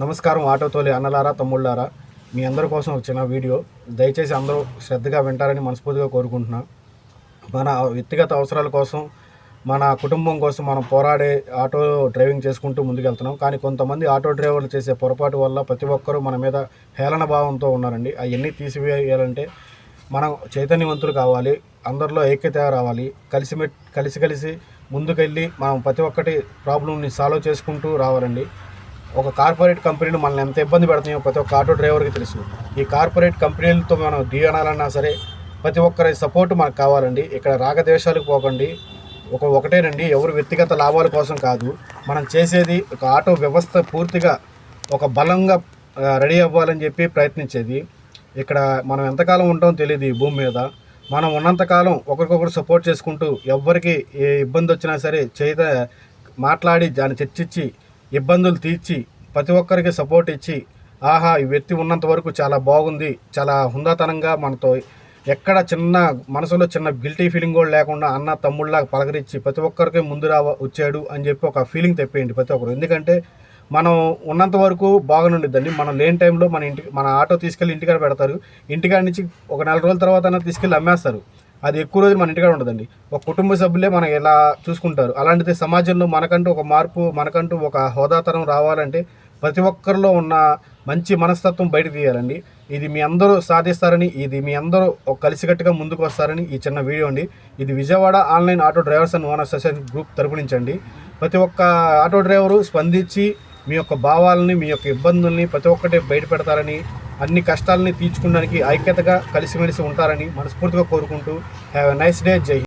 నమస్కారం ఆటో తోలి అన్నలారా తమ్ముళ్ళారా, మీ అందరి కోసం ఒక చిన్న వీడియో. దయచేసి అందరూ శ్రద్ధగా వింటారని మనస్ఫూర్తిగా కోరుకుంటున్నా. మన వ్యక్తిగత అవసరాల కోసం, మన కుటుంబం కోసం మనం పోరాడే ఆటో డ్రైవింగ్ చేసుకుంటూ ముందుకెళ్తున్నాం. కానీ కొంతమంది ఆటో డ్రైవర్లు చేసే పొరపాటు వల్ల ప్రతి ఒక్కరూ మన మీద హేళన భావంతో ఉన్నారండి. అవన్నీ తీసివేయాలంటే మనం చైతన్యవంతులు కావాలి, అందరిలో ఐక్యత రావాలి, కలిసి ముందుకెళ్ళి మనం ప్రతి ఒక్కటి ప్రాబ్లంని సాల్వ్ చేసుకుంటూ రావాలండి. ఒక కార్పొరేట్ కంపెనీలు మనల్ని ఎంత ఇబ్బంది పెడుతున్నాయో ప్రతి ఒక్క ఆటో డ్రైవర్కి తెలుసు. ఈ కార్పొరేట్ కంపెనీలతో మనం ఢీనాలన్నా సరే ప్రతి ఒక్కరి సపోర్ట్ మనకు కావాలండి. ఇక్కడ రాగద్వేషాలకు పోకండి. ఒకటేనండి, ఎవరు వ్యక్తిగత లాభాల కోసం కాదు. మనం చేసేది ఒక ఆటో వ్యవస్థ పూర్తిగా ఒక బలంగా రెడీ అవ్వాలని చెప్పి ప్రయత్నించేది. ఇక్కడ మనం ఎంతకాలం ఉంటామో తెలియదు ఈ భూమి మీద. మనం ఉన్నంతకాలం ఒకరికొకరు సపోర్ట్ చేసుకుంటూ ఎవరికి ఏ ఇబ్బంది వచ్చినా సరే మాట్లాడి దాన్ని చర్చించి ఇబ్బందులు తీర్చి ప్రతి ఒక్కరికి సపోర్ట్ ఇచ్చి, ఆహా ఈ వ్యక్తి ఉన్నంత వరకు చాలా బాగుంది, చాలా హుందాతనంగా మనతో ఎక్కడ చిన్న మనసులో చిన్న గిల్టీ ఫీలింగ్ కూడా లేకుండా అన్న తమ్ముళ్ళలాగా పలకరించి ప్రతి ఒక్కరికి ముందు వచ్చాడు అని చెప్పి ఒక ఫీలింగ్ తెప్పేయండి ప్రతి ఒక్కరు. ఎందుకంటే మనం ఉన్నంత వరకు బాగానుండిద్దండి. మనం లేని టైంలో మన ఆటో తీసుకెళ్ళి ఇంటికాడ పెడతారు. ఇంటికాడ నుంచి ఒక నెల రోజుల తర్వాత తీసుకెళ్ళి అమ్మేస్తారు. అది ఎక్కువ రోజులు మన ఇంటికాడ ఉండదండి. ఒక కుటుంబ సభ్యులే మనం ఎలా చూసుకుంటారు. అలాంటిది సమాజంలో మనకంటూ ఒక మార్పు, మనకంటూ ఒక హోదాతనం రావాలంటే ప్రతి ఒక్కరిలో ఉన్న మంచి మనస్తత్వం బయట తీయాలండి. ఇది మీ అందరూ సాధిస్తారని, ఇది మీ అందరూ ఒక కలిసికట్టుగా ముందుకు వస్తారని ఈ చిన్న వీడియో అండి. ఇది Vijayawada online auto drivers and owners association group తరపు నుంచి అండి. ప్రతి ఒక్క ఆటో డ్రైవరు స్పందించి మీ యొక్క భావాలని, మీ యొక్క ఇబ్బందుల్ని ప్రతి ఒక్కటి బయట పెడతారని, అన్ని కష్టాలని తీర్చుకోవడానికి ఐక్యతగా కలిసిమెలిసి ఉంటారని మనస్ఫూర్తిగా కోరుకుంటూ హ్యావ్ ఎ నైస్ డే. జై